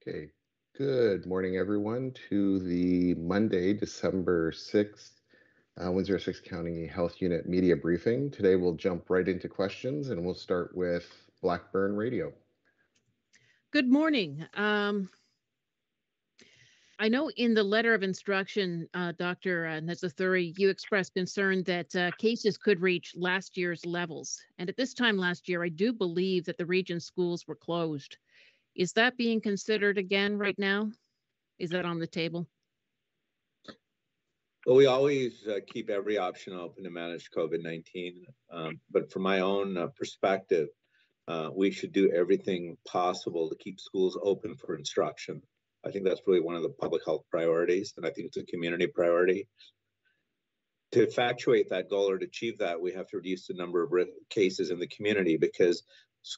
Okay, good morning, everyone, to the Monday, December 6th, Windsor-Essex County Health Unit Media Briefing. Today we'll jump right into questions and we'll start with Blackburn Radio. Good morning. I know in the letter of instruction, Dr. Nazathouri, you expressed concern that cases could reach last year's levels. And at this time last year, I do believe that the region's schools were closed. Is that being considered again right now? Is that on the table? Well, we always keep every option open to manage COVID-19. But from my own perspective, we should do everything possible to keep schools open for instruction. I think that's really one of the public health priorities, and I think it's a community priority. To effectuate that goal or to achieve that, we have to reduce the number of cases in the community, because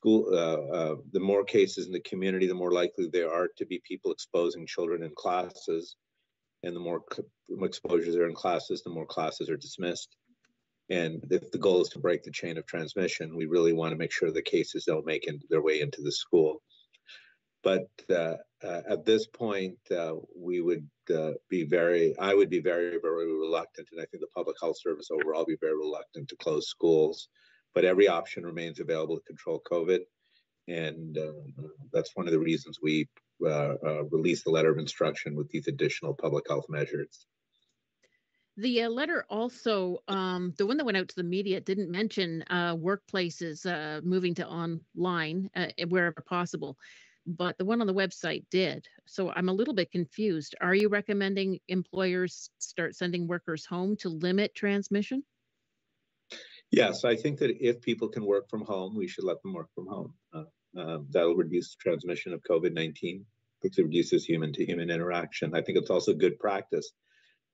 the more cases in the community, the more likely there are to be people exposing children in classes. And the more exposures are in classes, the more classes are dismissed. And if the goal is to break the chain of transmission, we really want to make sure the cases don't make their way into the school. But at this point, I would be very, very reluctant, and I think the Public Health Service overall will be very reluctant to close schools. But every option remains available to control COVID. And that's one of the reasons we released the letter of instruction with these additional public health measures. The letter also, the one that went out to the media, didn't mention workplaces moving to online wherever possible, but the one on the website did. So I'm a little bit confused. Are you recommending employers start sending workers home to limit transmission? Yes, I think that if people can work from home, we should let them work from home. That'll reduce the transmission of COVID-19 because it reduces human-to-human interaction. I think it's also good practice.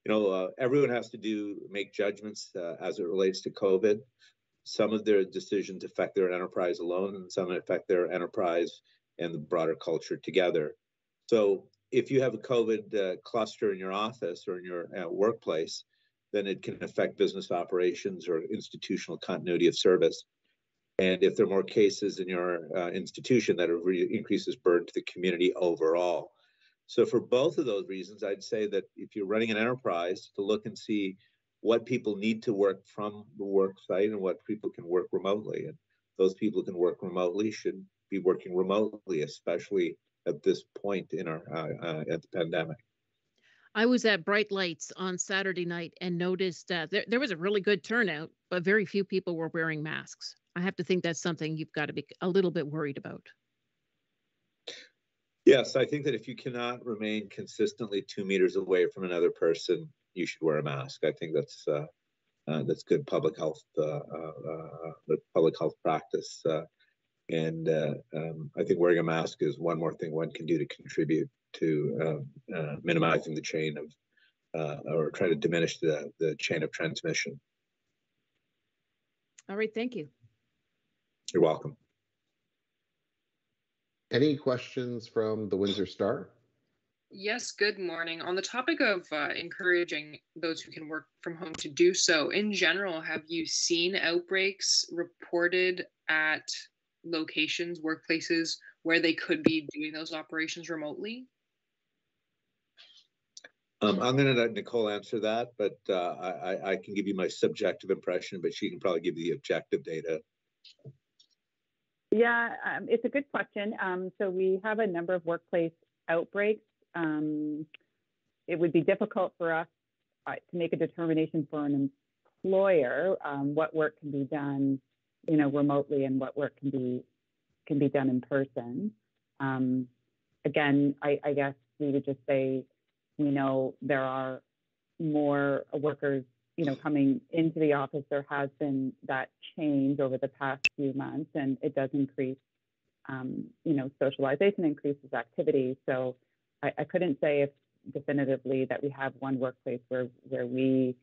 You know, everyone has to make judgments as it relates to COVID. Some of their decisions affect their enterprise alone, and some affect their enterprise and the broader culture together. So if you have a COVID cluster in your office or in your workplace, then it can affect business operations or institutional continuity of service. And if there are more cases in your institution, that increases burden to the community overall. So for both of those reasons, I'd say that if you're running an enterprise, to look and see what people need to work from the work site and what people can work remotely. And those people who can work remotely should be working remotely, especially at this point in our at the pandemic. I was at Bright Lights on Saturday night and noticed that there was a really good turnout, but very few people were wearing masks. I have to think that's something you've got to be a little bit worried about. Yes, I think that if you cannot remain consistently 2 meters away from another person, you should wear a mask. I think that's good public health practice. And I think wearing a mask is one more thing one can do to contribute to minimizing the chain of, or try to diminish the chain of transmission. All right, thank you. You're welcome. Any questions from the Windsor Star? Yes, good morning. On the topic of encouraging those who can work from home to do so, in general, have you seen outbreaks reported at locations, workplaces, where they could be doing those operations remotely? I'm going to let Nicole answer that, but I can give you my subjective impression, but she can probably give you the objective data. Yeah, it's a good question. So we have a number of workplace outbreaks. It would be difficult for us to make a determination for an employer what work can be done, remotely and what work can be done in person. Again, I guess we would just say, we know there are more workers coming into the office. There has been that change over the past few months, and it does increase, socialization, increases activity. So I couldn't say if definitively that we have one workplace where we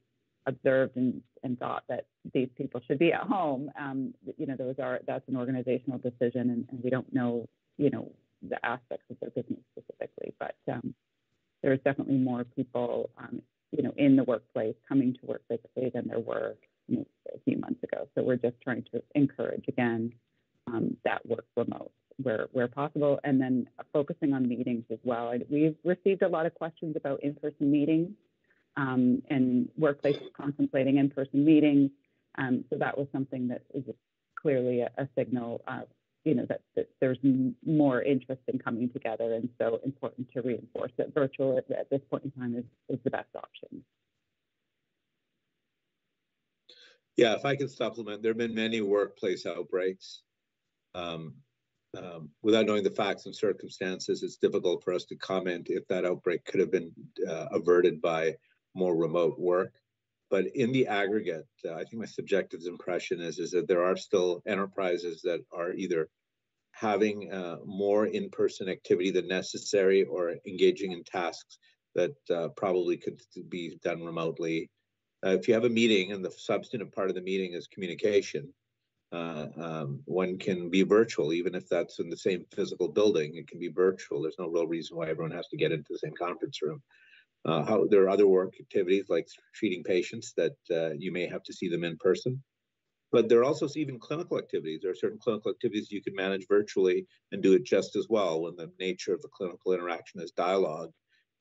observed and thought that these people should be at home. That's an organizational decision, and we don't know, the aspects of their business specifically, but there's definitely more people, in the workplace coming to work physically than there were a few months ago. So we're just trying to encourage, again, that work remote where possible, and then focusing on meetings as well. We've received a lot of questions about in-person meetings and workplaces contemplating in-person meetings. So that was something that is clearly a signal of, that there's more interest in coming together, and so important to reinforce that virtual at this point in time is the best option. Yeah, if I could supplement, there have been many workplace outbreaks. Without knowing the facts and circumstances, it's difficult for us to comment if that outbreak could have been averted by more remote work. But in the aggregate, I think my subjective impression is that there are still enterprises that are either having more in-person activity than necessary or engaging in tasks that probably could be done remotely. If you have a meeting and the substantive part of the meeting is communication, one can be virtual, even if that's in the same physical building. It can be virtual. There's no real reason why everyone has to get into the same conference room. There are other work activities like treating patients that you may have to see them in person. But there are also even clinical activities. There are certain clinical activities you can manage virtually and do it just as well when the nature of the clinical interaction is dialogue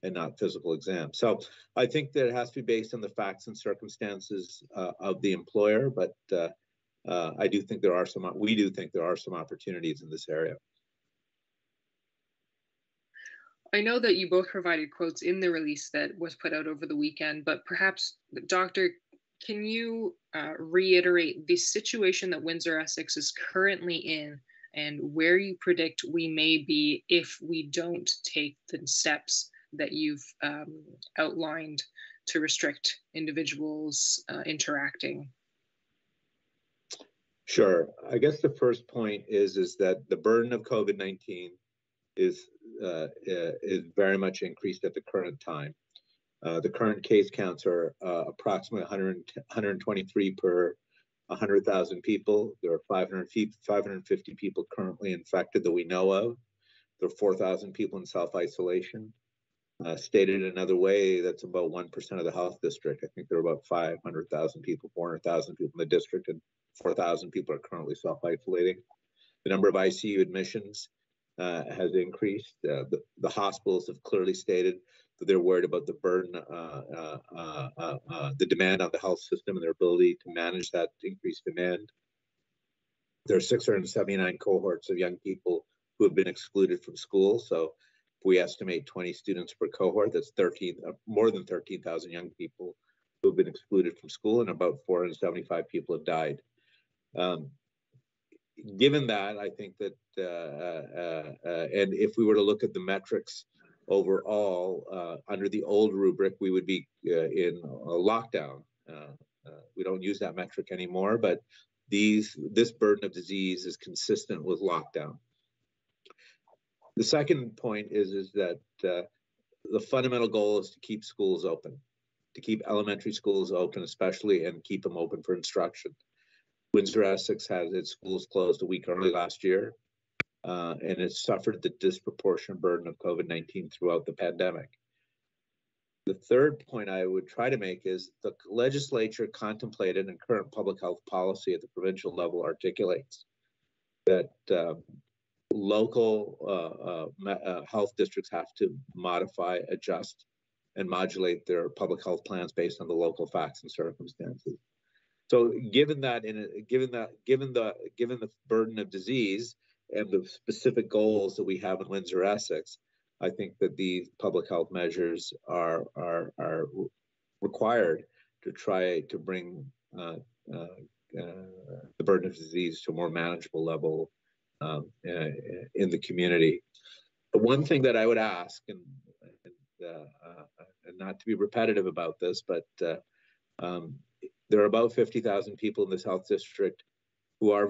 and not physical exam. So I think that it has to be based on the facts and circumstances of the employer, but we do think there are some opportunities in this area. I know that you both provided quotes in the release that was put out over the weekend, but perhaps, Doctor, can you reiterate the situation that Windsor-Essex is currently in and where you predict we may be if we don't take the steps that you've outlined to restrict individuals interacting? Sure. I guess the first point is that the burden of COVID-19 is very much increased at the current time. The current case counts are approximately 123 per 100,000 people. There are 550 people currently infected that we know of. There are 4,000 people in self-isolation. Stated another way, that's about 1% of the health district. I think there are about 500,000 people, 400,000 people in the district, and 4,000 people are currently self-isolating. The number of ICU admissions has increased. The hospitals have clearly stated that they're worried about the burden, the demand on the health system and their ability to manage that increased demand. There are 679 cohorts of young people who have been excluded from school. So if we estimate 20 students per cohort, that's more than 13,000 young people who have been excluded from school, and about 475 people have died. Given that, I think that, and if we were to look at the metrics overall, under the old rubric, we would be in a lockdown. We don't use that metric anymore, but this burden of disease is consistent with lockdown. The second point is that the fundamental goal is to keep schools open, to keep elementary schools open especially, and keep them open for instruction. Windsor-Essex has its schools closed a week early last year, and it's suffered the disproportionate burden of COVID-19 throughout the pandemic. The third point I would try to make is the legislature contemplated, and current public health policy at the provincial level articulates, that local health districts have to modify, adjust, and modulate their public health plans based on the local facts and circumstances. So, given the burden of disease and the specific goals that we have in Windsor-Essex, I think that these public health measures are required to try to bring the burden of disease to a more manageable level in the community. The one thing that I would ask, and not to be repetitive about this, but there are about 50,000 people in this health district who are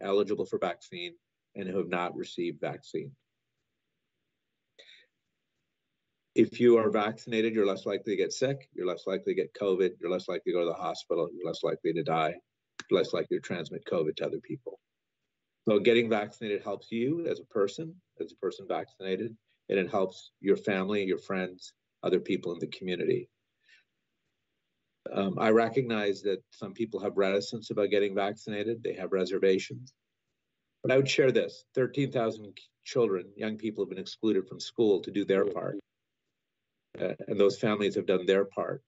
eligible for vaccine and who have not received vaccine. If you are vaccinated, you're less likely to get sick, you're less likely to get COVID, you're less likely to go to the hospital, you're less likely to die, you're less likely to transmit COVID to other people. So getting vaccinated helps you as a person vaccinated, and it helps your family, your friends, other people in the community. I recognize that some people have reticence about getting vaccinated. They have reservations. But I would share this: 13,000 children, young people, have been excluded from school to do their part, and those families have done their part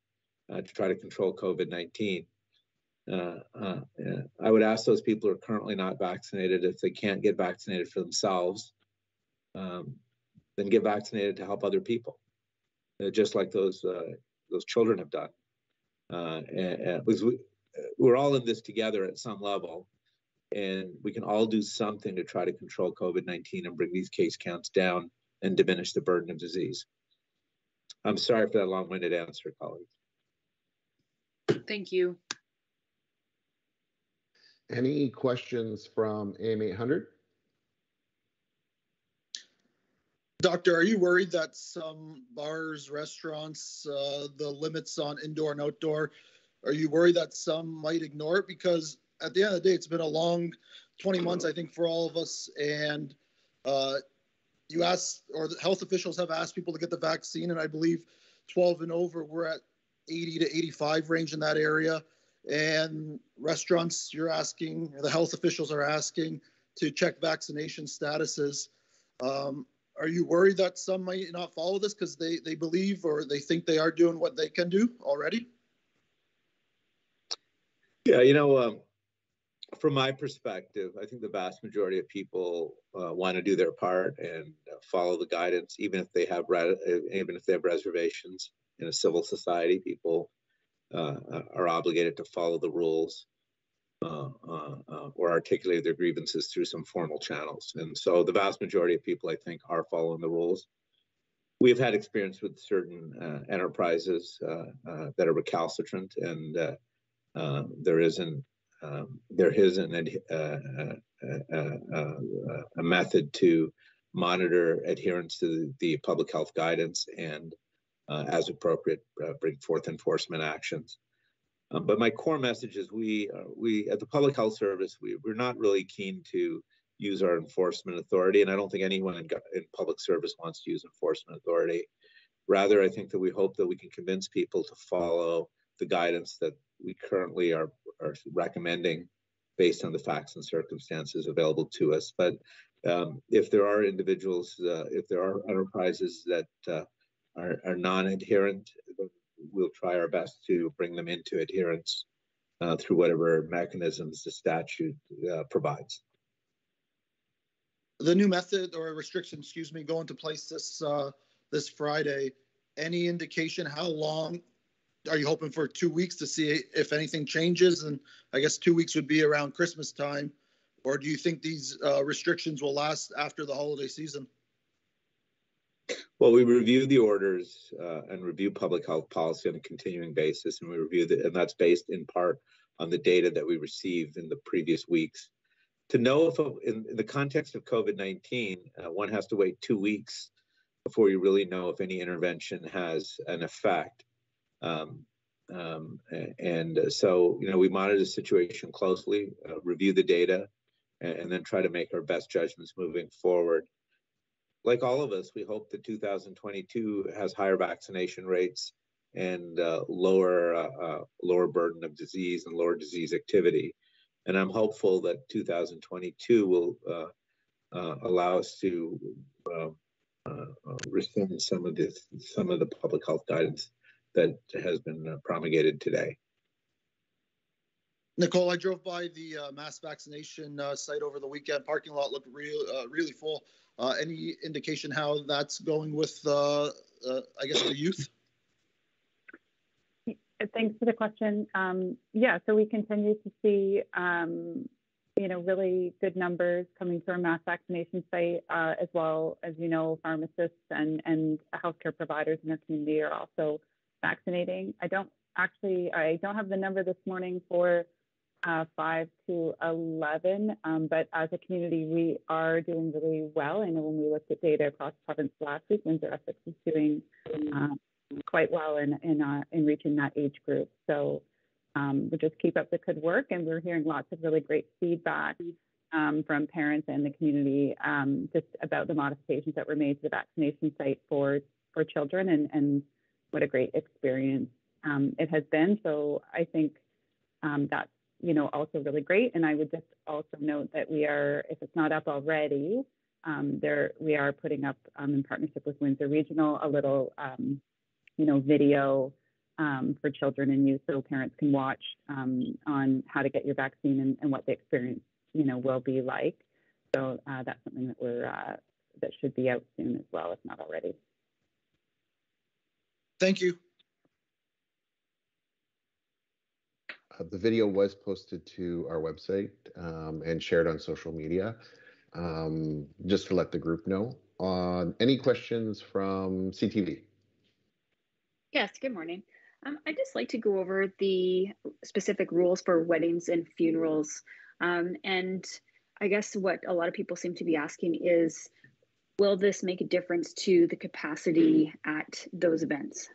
to try to control COVID-19. I would ask those people who are currently not vaccinated, if they can't get vaccinated for themselves, then get vaccinated to help other people, just like those children have done. Because we're all in this together at some level, and we can all do something to try to control COVID-19 and bring these case counts down and diminish the burden of disease. I'm sorry for that long-winded answer, colleagues. Thank you. Any questions from AM 800? Doctor, are you worried that some bars, restaurants, the limits on indoor and outdoor, are you worried that some might ignore it? Because at the end of the day, it's been a long 20 months, I think, for all of us. And you asked, or the health officials have asked people to get the vaccine. And I believe 12 and over, we're at 80 to 85 range in that area. And restaurants, you're asking, the health officials are asking to check vaccination statuses. Are you worried that some might not follow this because they believe or they think they are doing what they can do already? Yeah, from my perspective, I think the vast majority of people want to do their part and follow the guidance, even if they have reservations. In a civil society, people are obligated to follow the rules or articulate their grievances through some formal channels. And so the vast majority of people, I think, are following the rules. We've had experience with certain enterprises that are recalcitrant, and there is a method to monitor adherence to the public health guidance and, as appropriate, bring forth enforcement actions. But my core message is we at the Public Health Service, we're not really keen to use our enforcement authority, and I don't think anyone in public service wants to use enforcement authority. Rather, I think that we hope that we can convince people to follow the guidance that we currently are recommending based on the facts and circumstances available to us. But if there are individuals, if there are enterprises that are non-adherent, we'll try our best to bring them into adherence through whatever mechanisms the statute provides. The new method or restriction, go into place this Friday. Any indication how long are you hoping for? 2 weeks to see if anything changes? And I guess 2 weeks would be around Christmas time. Or do you think these restrictions will last after the holiday season? Well, we review the orders and review public health policy on a continuing basis, and we review and that's based in part on the data that we received in the previous weeks. To know if, in the context of COVID-19, one has to wait 2 weeks before you really know if any intervention has an effect. And so, we monitor the situation closely, review the data, and then try to make our best judgments moving forward. Like all of us, we hope that 2022 has higher vaccination rates and lower burden of disease and lower disease activity. And I'm hopeful that 2022 will allow us to rescind some of the public health guidance that has been promulgated today. Nicole, I drove by the mass vaccination site over the weekend. Parking lot looked really full. Any indication how that's going with, I guess, the youth? Thanks for the question. Yeah, so we continue to see, really good numbers coming to our mass vaccination site, as well as, pharmacists and healthcare providers in our community are also vaccinating. I don't have the number this morning for 5 to 11, but as a community, we are doing really well. I know when we looked at data across the province last week, Windsor-Essex is doing quite well in reaching that age group. So we just keep up the good work, and we're hearing lots of really great feedback from parents and the community just about the modifications that were made to the vaccination site for children, and what a great experience it has been. So I think that's also really great. And I would just also note that we are, if it's not up already, we are putting up in partnership with Windsor Regional a little, video for children and youth, so parents can watch on how to get your vaccine and what the experience, will be like. So that's something that that should be out soon as well, if not already. Thank you. The video was posted to our website and shared on social media, just to let the group know. Any questions from CTV? Yes, good morning. I'd just like to go over the specific rules for weddings and funerals. And I guess what a lot of people seem to be asking is, will this make a difference to the capacity at those events?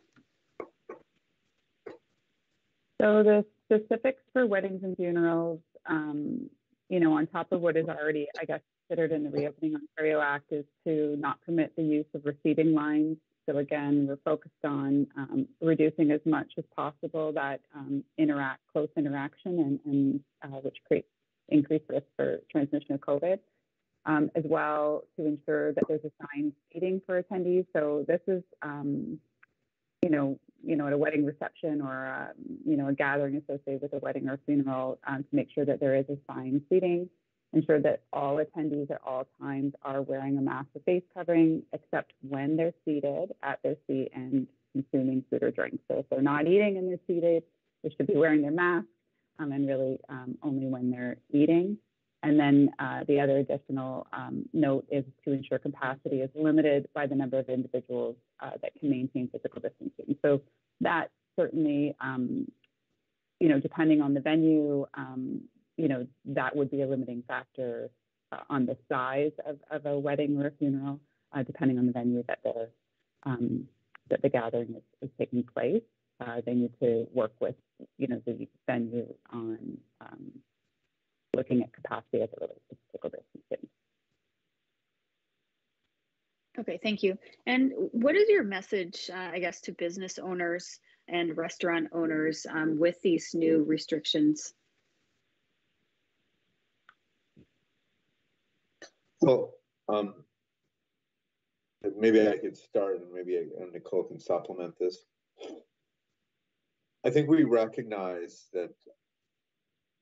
So the specifics for weddings and funerals, on top of what is already, I guess, considered in the Reopening Ontario Act, is to not permit the use of receiving lines. So again, we're focused on reducing as much as possible that close interaction and which creates increased risk for transmission of COVID, as well to ensure that there's assigned seating for attendees. So this is, at a wedding reception or a gathering associated with a wedding or funeral, to make sure that there is assigned seating, ensure that all attendees at all times are wearing a mask or face covering, except when they're seated at their seat and consuming food or drink. So if they're not eating and they're seated, they should be wearing their mask, and really only when they're eating. And then the other additional note is to ensure capacity is limited by the number of individuals that can maintain physical distancing. So that certainly, depending on the venue, that would be a limiting factor on the size of a wedding or a funeral, depending on the venue that the gathering is taking place. They need to work with, the venue on looking at capacity as it relates to physical distancing. Okay, thank you. And what is your message, I guess, to business owners and restaurant owners with these new restrictions? Well, maybe I could start and maybe Nicole can supplement this. I think we recognize that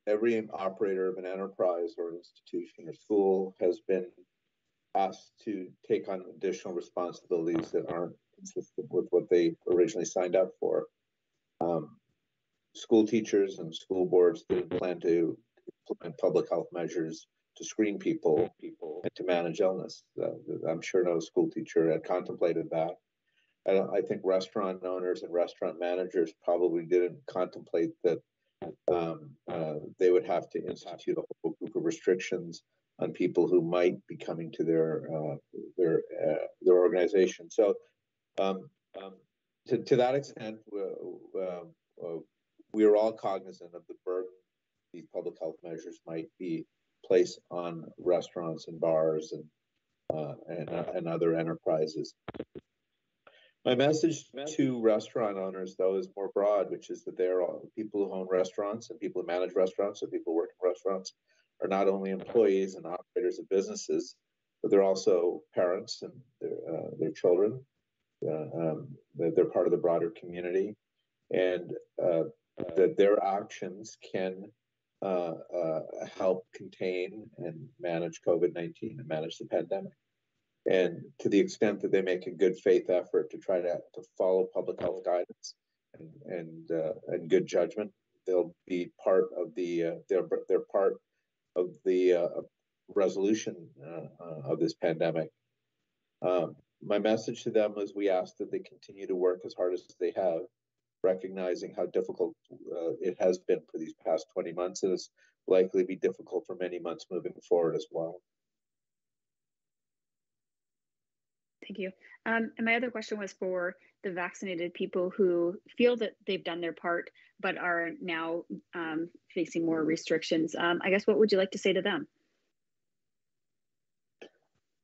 every operator of an enterprise or institution or school has been asked to take on additional responsibilities that aren't consistent with what they originally signed up for. School teachers and school boards didn't plan to implement public health measures to screen people and to manage illness. I'm sure no school teacher had contemplated that. I think restaurant owners and restaurant managers probably didn't contemplate that they would have to institute a whole group of restrictions on people who might be coming to their organization. So, to that extent, we are all cognizant of the burden these public health measures might be placed on restaurants and bars and other enterprises. My message to restaurant owners, though, is more broad, which is that they're all people who own restaurants and people who manage restaurants and people who work in restaurants are not only employees and operators of businesses, but they're also parents and their children. They're part of the broader community, and that their actions can help contain and manage COVID-19 and manage the pandemic. And to the extent that they make a good faith effort to try to follow public health guidance and good judgment, they'll be part of the they're part of the resolution of this pandemic. My message to them is we ask that they continue to work as hard as they have, recognizing how difficult it has been for these past 20 months, and it's likely to be difficult for many months moving forward as well. Thank you. And my other question was for the vaccinated people who feel that they've done their part, but are now facing more restrictions. I guess, what would you like to say to them?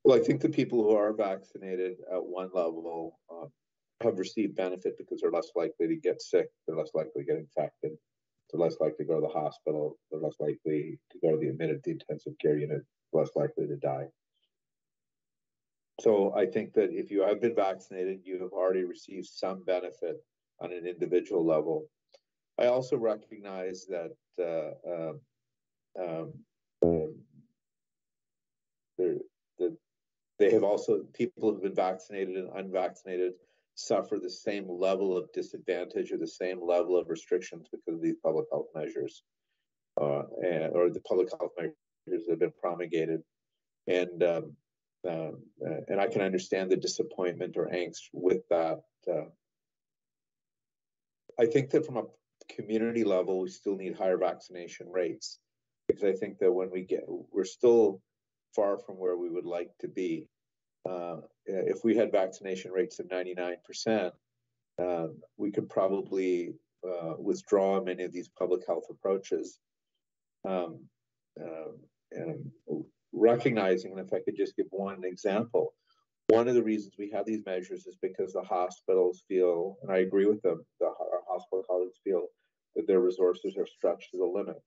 Well, I think the people who are vaccinated at one level have received benefit because they're less likely to get sick, they're less likely to get infected. they're less likely to go to the hospital, they're less likely to go to the admitted the intensive care unit, less likely to die. So I think that if you have been vaccinated, you have already received some benefit on an individual level. I also recognize that they have also, people who have been vaccinated and unvaccinated suffer the same level of disadvantage or the same level of restrictions because of these public health measures, or the public health measures that have been promulgated. And I can understand the disappointment or angst with that. I think that from a community level, we still need higher vaccination rates, because I think that we're still far from where we would like to be. If we had vaccination rates of 99%, we could probably withdraw many of these public health approaches. And recognizing, and if I could just give one example, one of the reasons we have these measures is because the hospitals feel, and I agree with them, our hospital colleagues feel that their resources are stretched to the limit.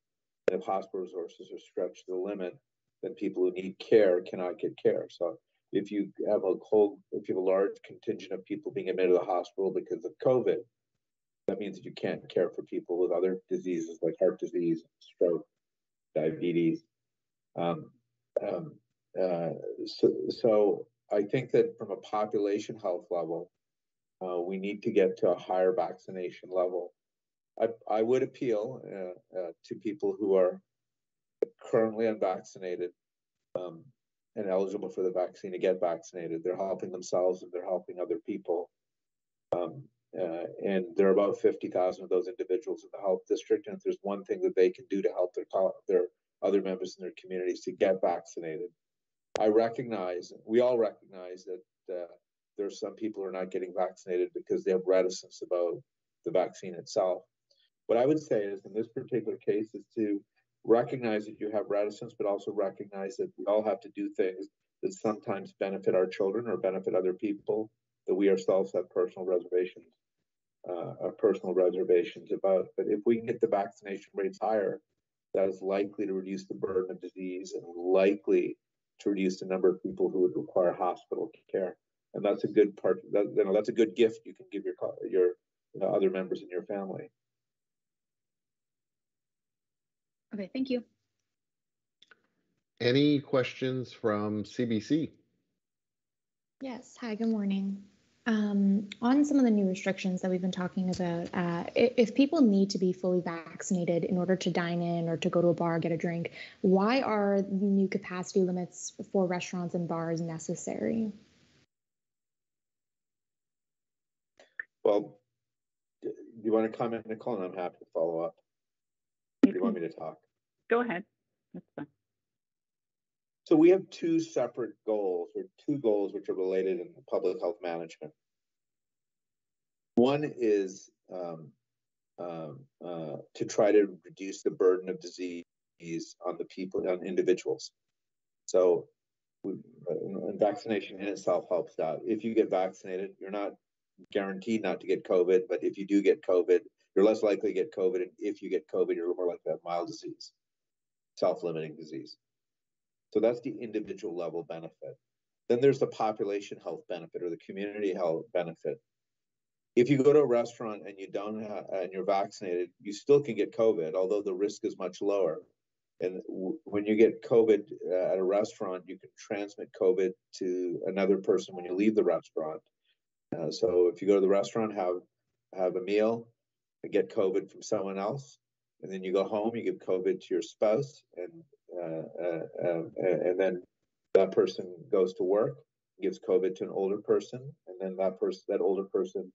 And if hospital resources are stretched to the limit, then people who need care cannot get care. So if you have a large contingent of people being admitted to the hospital because of COVID, that means that you can't care for people with other diseases like heart disease, stroke, diabetes. So I think that from a population health level, we need to get to a higher vaccination level. I would appeal to people who are currently unvaccinated and eligible for the vaccine to get vaccinated. They're helping themselves and they're helping other people. And there are about 50,000 of those individuals in the health district. And if there's one thing that they can do to help their other members in their communities to get vaccinated, we all recognize that there are some people who are not getting vaccinated because they have reticence about the vaccine itself. What I would say is, in this particular case, is to recognize that you have reticence, but also recognize that we all have to do things that sometimes benefit our children or benefit other people that we ourselves have personal reservations about. But if we can get the vaccination rates higher, that is likely to reduce the burden of disease and likely to reduce the number of people who would require hospital care. And that's a good part. That's a good gift you can give your other members in your family. Okay, thank you. Any questions from CBC? Yes, hi, good morning. On some of the new restrictions that we've been talking about, if people need to be fully vaccinated in order to dine in or to go to a bar, get a drink, why are new capacity limits for restaurants and bars necessary? Well, do you want to comment, Nicole? And I'm happy to follow up. Do you want me to talk? Go ahead. That's fine. So we have two separate goals, or two goals which are related in public health management. One is to try to reduce the burden of disease on the people, on individuals. So vaccination in itself helps out. If you get vaccinated, you're not guaranteed not to get COVID, but if you do get COVID, you're less likely to get COVID. And if you get COVID, you're more likely to have mild disease, self-limiting disease. So that's the individual level benefit. Then there's the population health benefit or the community health benefit. If you go to a restaurant and and you're vaccinated, you still can get COVID, although the risk is much lower. And when you get COVID at a restaurant, you can transmit COVID to another person when you leave the restaurant. So if you go to the restaurant, have a meal, and get COVID from someone else, and then you go home, you give COVID to your spouse, and then that person goes to work, gives COVID to an older person, and then that older person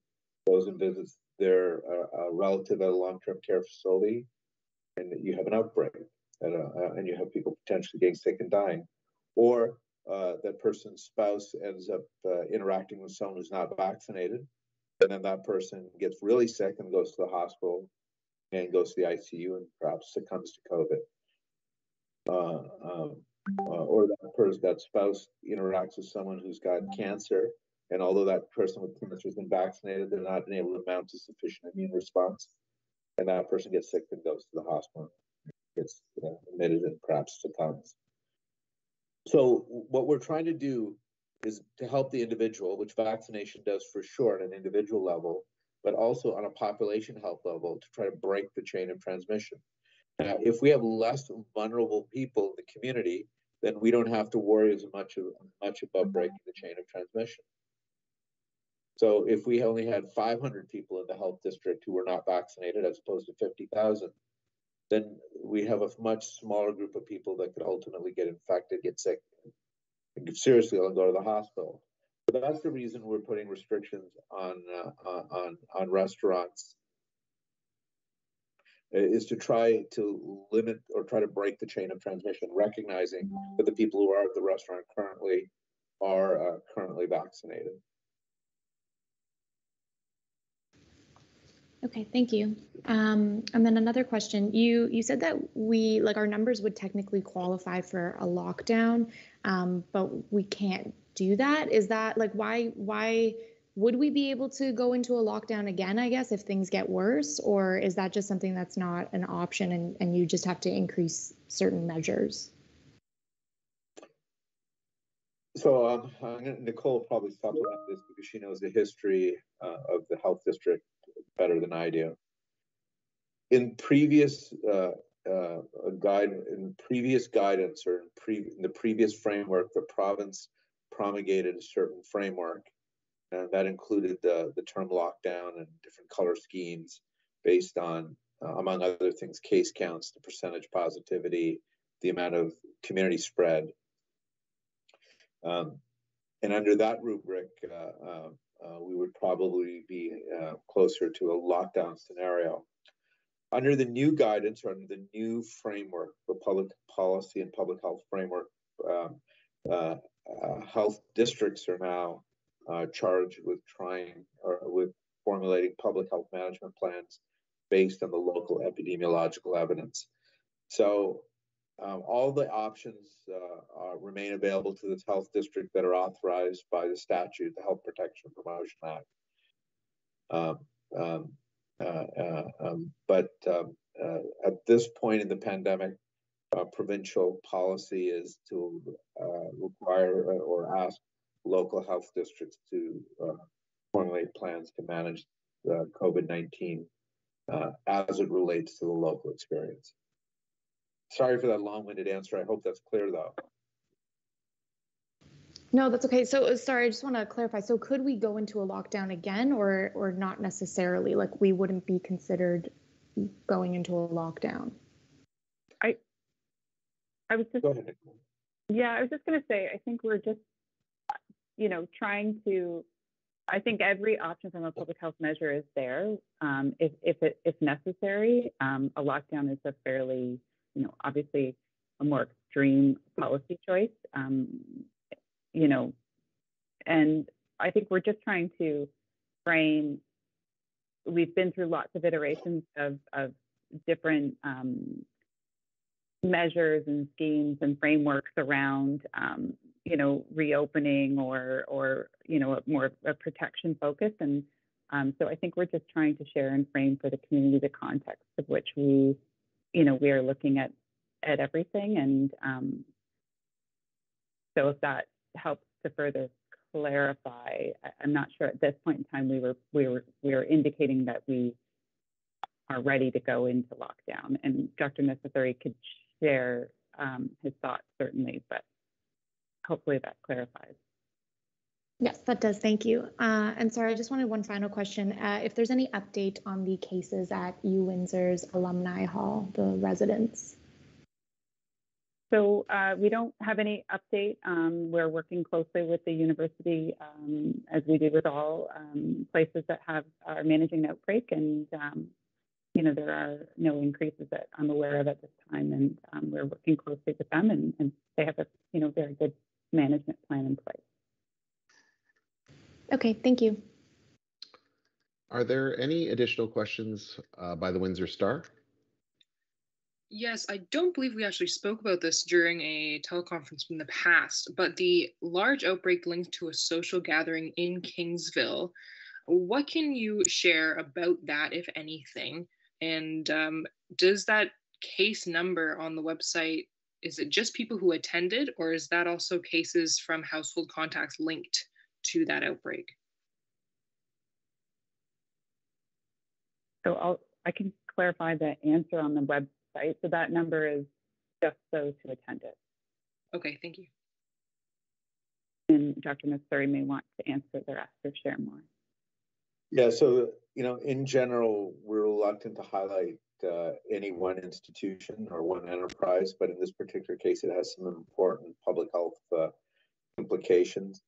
goes and visits their relative at a long-term care facility, and you have an outbreak, and you have people potentially getting sick and dying, or that person's spouse ends up interacting with someone who's not vaccinated, and then that person gets really sick and goes to the hospital and goes to the ICU and perhaps succumbs to COVID. Or that spouse interacts with someone who's got cancer, and although that person with cancer has been vaccinated, they're not been able to mount a sufficient immune response, and that person gets sick and goes to the hospital, gets admitted and perhaps succumbs. So what we're trying to do is to help the individual, which vaccination does for sure at an individual level, but also on a population health level to try to break the chain of transmission. Now, if we have less vulnerable people in the community, then we don't have to worry as much about breaking the chain of transmission. So if we only had 500 people in the health district who were not vaccinated as opposed to 50,000, then we have a much smaller group of people that could ultimately get infected, get sick, and get seriously ill and go to the hospital. But that's the reason we're putting restrictions on restaurants, is to try to limit or try to break the chain of transmission, recognizing that the people who are at the restaurant currently are currently vaccinated. Okay, thank you. And then another question, you said that our numbers would technically qualify for a lockdown, but we can't do that. Is that why would we be able to go into a lockdown again, I guess, if things get worse, or is that just something that's not an option and you just have to increase certain measures? So Nicole will probably supplement this because she knows the history of the health district better than I do. In previous guidance or in the previous framework, the province promulgated a certain framework, and that included the term lockdown and different color schemes based on, among other things, case counts, the percentage positivity, the amount of community spread. And under that rubric, we would probably be closer to a lockdown scenario. Under the new guidance, or under the new framework, the public policy and public health framework, health districts are now charged with formulating public health management plans based on the local epidemiological evidence. So all the options remain available to the health district that are authorized by the statute, the Health Protection and Promotion Act. But at this point in the pandemic, provincial policy is to require or ask local health districts to formulate plans to manage COVID-19 as it relates to the local experience. Sorry for that long-winded answer. I hope that's clear, though. No, that's okay. So sorry, I just want to clarify. So could we go into a lockdown again, or not necessarily? Like, we wouldn't be considered going into a lockdown? I was just, go ahead, Nicole. Yeah, I was just going to say, I think we're just, trying to, I think every option from a public health measure is there. If necessary, a lockdown is a fairly, obviously a more extreme policy choice, and I think we're just trying to frame, we've been through lots of iterations of different measures and schemes and frameworks around, reopening or more a protection focus. And so I think we're just trying to share and frame for the community the context of which we are looking at everything. And so if that helps to further clarify, I'm not sure at this point in time we were indicating that we are ready to go into lockdown. And Dr. Necessary could share his thoughts certainly, but hopefully that clarifies. Yes, that does. Thank you. And sorry, I just wanted one final question. If there's any update on the cases at UWindsor's Alumni Hall, the residents? So we don't have any update. We're working closely with the university, as we do with all places that are managing an outbreak. And, there are no increases that I'm aware of at this time. And we're working closely with them, and they have a, very good management plan in place. Okay, thank you. Are there any additional questions by the Windsor Star? Yes, I don't believe we actually spoke about this during a teleconference in the past, but the large outbreak linked to a social gathering in Kingsville, what can you share about that, if anything? And does that case number on the website, is it just people who attended, or is that also cases from household contacts linked to that outbreak? So I can clarify the answer on the website. So that number is just those who attended. Okay, thank you. And Dr. Nasseri may want to answer the rest or share more. Yeah, so, in general, we're reluctant to highlight any one institution or one enterprise, but in this particular case, it has some important public health implications.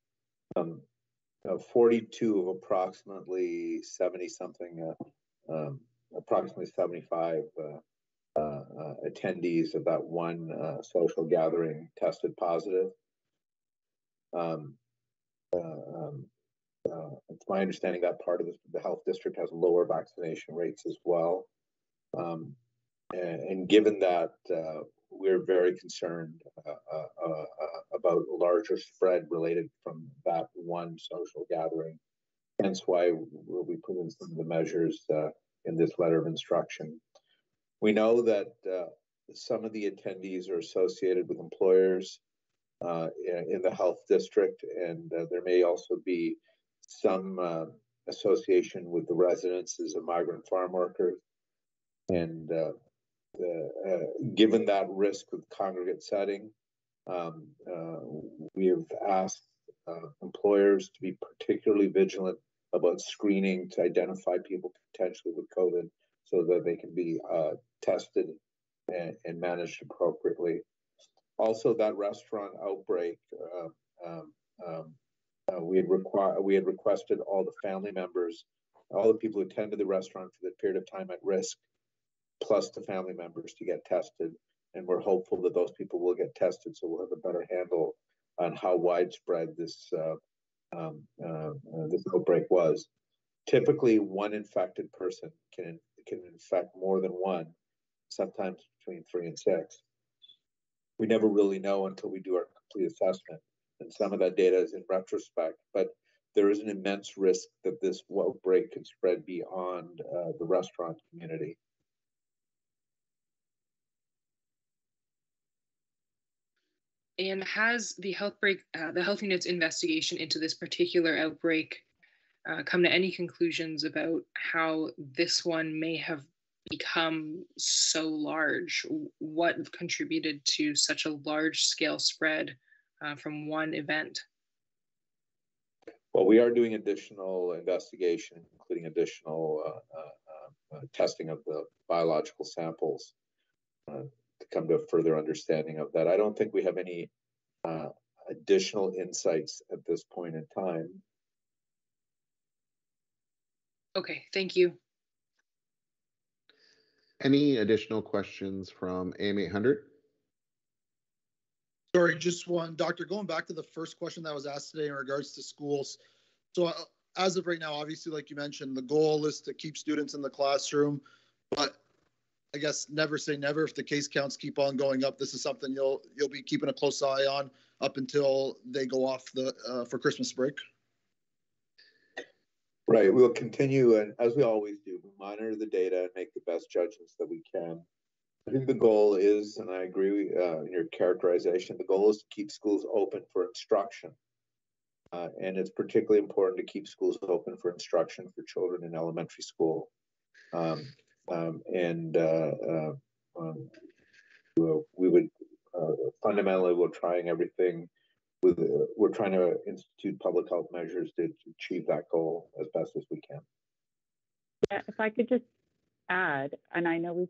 42 of approximately 70-something, approximately 75 attendees of that one social gathering tested positive. It's my understanding that part of the health district has lower vaccination rates as well. And given that, we're very concerned about a larger spread related from that one social gathering. Hence why we put in some of the measures in this letter of instruction. We know that some of the attendees are associated with employers in the health district, and there may also be some association with the residences of migrant farm workers. And given that risk with congregate setting, we have asked employers to be particularly vigilant about screening to identify people potentially with COVID so that they can be tested and managed appropriately. Also, that restaurant outbreak, we had requested all the family members, all the people who attended the restaurant for the period of time at risk, plus the family members to get tested. And we're hopeful that those people will get tested, so we'll have a better handle on how widespread this outbreak was. Typically, one infected person can infect more than one, sometimes between 3 and 6. We never really know until we do our complete assessment. And some of that data is in retrospect, but there is an immense risk that this outbreak can spread beyond the restaurant community. And has the health unit's investigation into this particular outbreak come to any conclusions about how this one may have become so large? What contributed to such a large scale spread from one event? Well, we are doing additional investigation, including additional testing of the biological samples to come to a further understanding of that. I don't think we have any additional insights at this point in time. Okay, thank you. Any additional questions from AM 800? Sorry, just one. Doctor, going back to the first question that was asked today in regards to schools. So as of right now, obviously, like you mentioned, the goal is to keep students in the classroom, but I guess never say never. If the case counts keep on going up, this is something you'll be keeping a close eye on up until they go off for Christmas break. Right, we'll continue, and as we always do, we monitor the data and make the best judgments that we can. I think the goal is, and I agree in your characterization, the goal is to keep schools open for instruction. And it's particularly important to keep schools open for instruction for children in elementary school. We would fundamentally, we're trying everything. We're trying to institute public health measures to achieve that goal as best as we can. Yeah, if I could just add, and I know we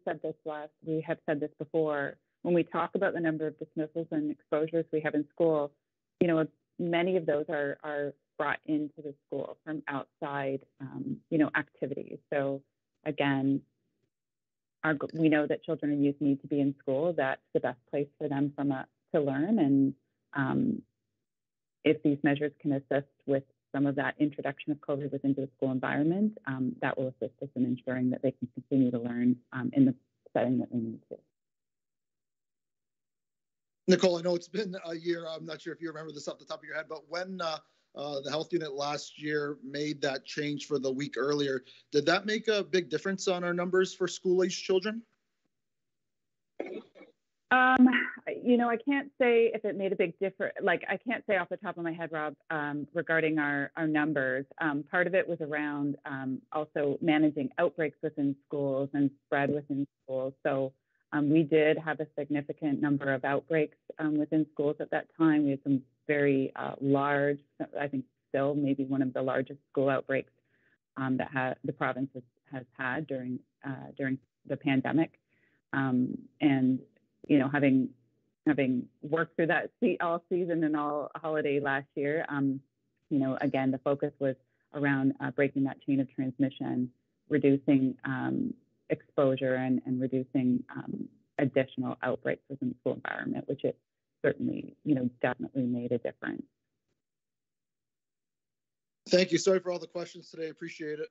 have said this before, when we talk about the number of dismissals and exposures we have in school, many of those are brought into the school from outside, activities. So again, we know that children and youth need to be in school. That's the best place for them to learn. And if these measures can assist with some of that introduction of COVID within the school environment, that will assist us in ensuring that they can continue to learn in the setting that they need to. Nicole, I know it's been a year. I'm not sure if you remember this off the top of your head, but when The health unit last year made that change for the week earlier. Did that make a big difference on our numbers for school-aged children? I can't say if it made a big difference. Like, I can't say off the top of my head, Rob, regarding our numbers. Part of it was around also managing outbreaks within schools and spread within schools. So we did have a significant number of outbreaks within schools at that time. We had some very large, I think still maybe one of the largest school outbreaks that the province has had during the pandemic. And having worked through that all season and all holiday last year, again, the focus was around breaking that chain of transmission, reducing exposure and reducing additional outbreaks within the school environment, which it certainly, definitely made a difference. Thank you. Sorry for all the questions today. Appreciate it.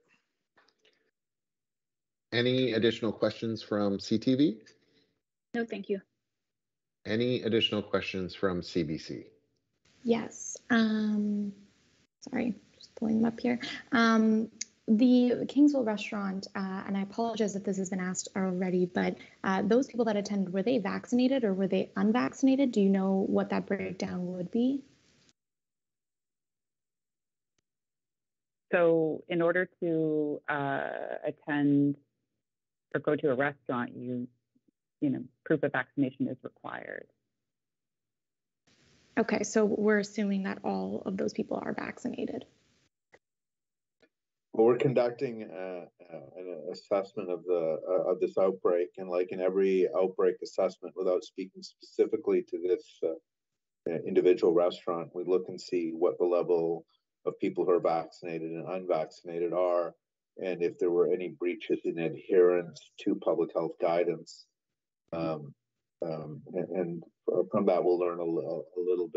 Any additional questions from CTV? No, thank you. Any additional questions from CBC? Yes. Sorry, just pulling them up here. The Kingsville restaurant, and I apologize if this has been asked already, but those people that attended, were they vaccinated or were they unvaccinated? Do you know what that breakdown would be? So in order to attend or go to a restaurant, proof of vaccination is required. Okay, so we're assuming that all of those people are vaccinated. Well, we're conducting an assessment of this outbreak, and like in every outbreak assessment, without speaking specifically to this individual restaurant, we look and see what the level of people who are vaccinated and unvaccinated are, and if there were any breaches in adherence to public health guidance. And from that, we'll learn a little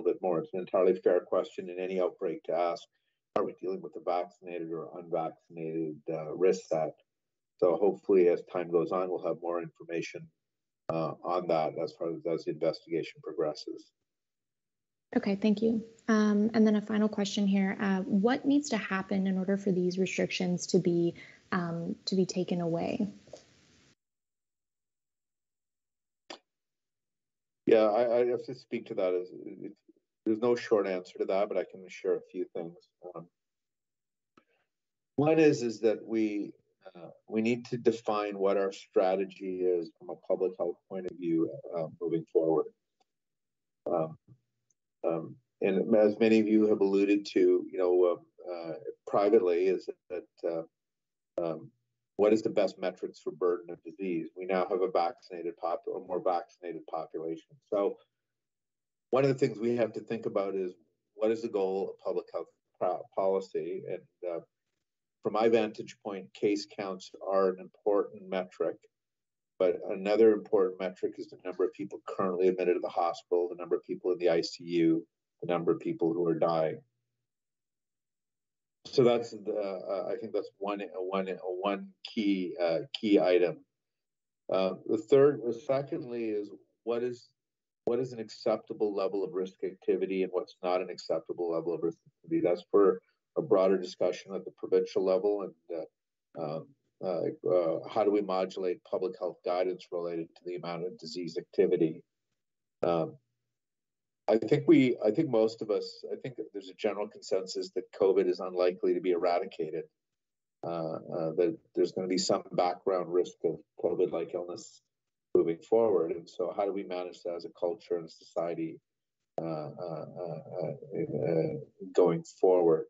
bit more. It's an entirely fair question in any outbreak to ask: are we dealing with a vaccinated or unvaccinated risk set? So hopefully, as time goes on, we'll have more information on that as far as the investigation progresses. Okay, thank you. And then a final question here: what needs to happen in order for these restrictions to be taken away? Yeah, I have to speak to that. There's no short answer to that, but I can share a few things. One is that we need to define what our strategy is from a public health point of view moving forward. And as many of you have alluded to, privately, is that what is the best metrics for burden of disease? We now have a more vaccinated population. So one of the things we have to think about is what is the goal of public health policy? And from my vantage point, case counts are an important metric, but another important metric is the number of people currently admitted to the hospital, the number of people in the ICU, the number of people who are dying. So that's I think that's one key item. Secondly, is what is an acceptable level of risk activity and what's not an acceptable level of risk activity. That's for a broader discussion at the provincial level, and how do we modulate public health guidance related to the amount of disease activity. I think most of us, I think there's a general consensus that COVID is unlikely to be eradicated, that there's going to be some background risk of COVID-like illness moving forward. And so how do we manage that as a culture and a society going forward?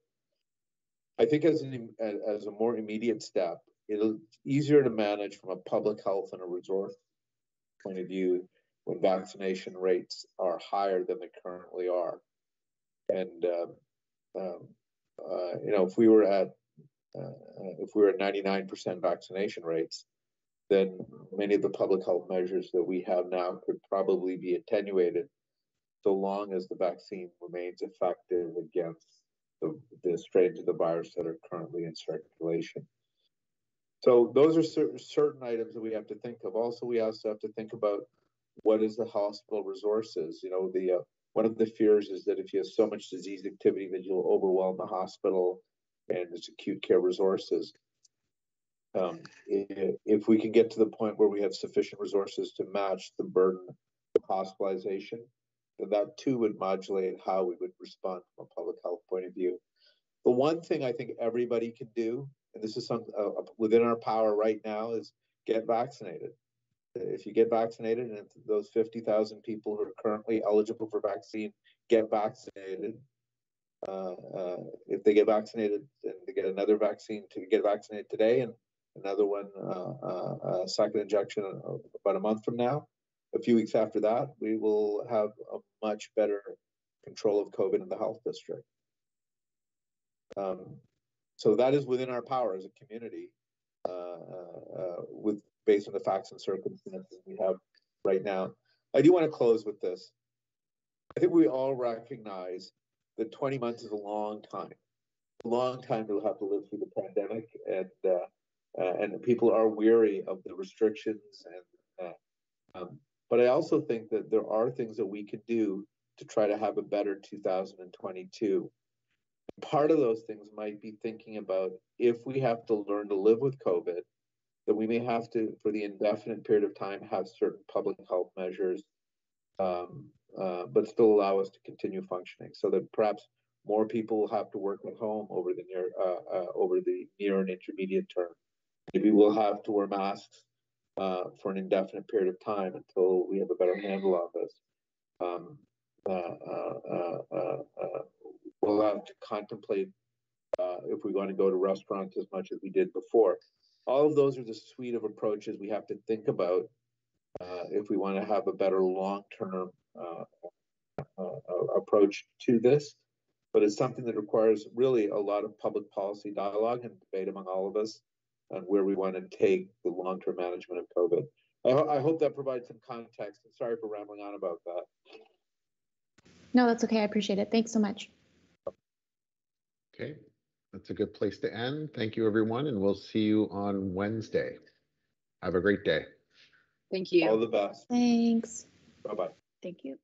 I think as a more immediate step, it's easier to manage from a public health and a resource point of view when vaccination rates are higher than they currently are. And if we were at 99% vaccination rates, then many of the public health measures that we have now could probably be attenuated, so long as the vaccine remains effective against the strains of the virus that are currently in circulation. So those are certain items that we have to think of. Also, we also have to think about what is the hospital resources. one of the fears is that if you have so much disease activity that you'll overwhelm the hospital and its acute care resources. If we can get to the point where we have sufficient resources to match the burden of hospitalization, then that too would modulate how we would respond from a public health point of view. The one thing I think everybody can do, and this is something within our power right now, is get vaccinated. If you get vaccinated, and if those 50,000 people who are currently eligible for vaccine get vaccinated, if they get vaccinated and they get another vaccine to get vaccinated today and another one, second injection about a month from now, a few weeks after that, we will have a much better control of COVID in the health district. So that is within our power as a community, based on the facts and circumstances we have right now. I do want to close with this. I think we all recognize that 20 months is a long time to have to live through the pandemic, and people are weary of the restrictions. But I also think that there are things that we can do to try to have a better 2022. Part of those things might be thinking about, if we have to learn to live with COVID, that we may have to, for the indefinite period of time, have certain public health measures, but still allow us to continue functioning, so that perhaps more people will have to work at home over the near and intermediate term. Maybe we'll have to wear masks for an indefinite period of time until we have a better handle on this. We'll have to contemplate if we want to go to restaurants as much as we did before. All of those are the suite of approaches we have to think about if we want to have a better long-term approach to this. But it's something that requires really a lot of public policy dialogue and debate among all of us on where we want to take the long-term management of COVID. I hope that provides some context. I'm sorry for rambling on about that. No, that's okay. I appreciate it. Thanks so much. Okay, that's a good place to end. Thank you, everyone, and we'll see you on Wednesday. Have a great day. Thank you. All the best. Thanks. Bye-bye. Thank you.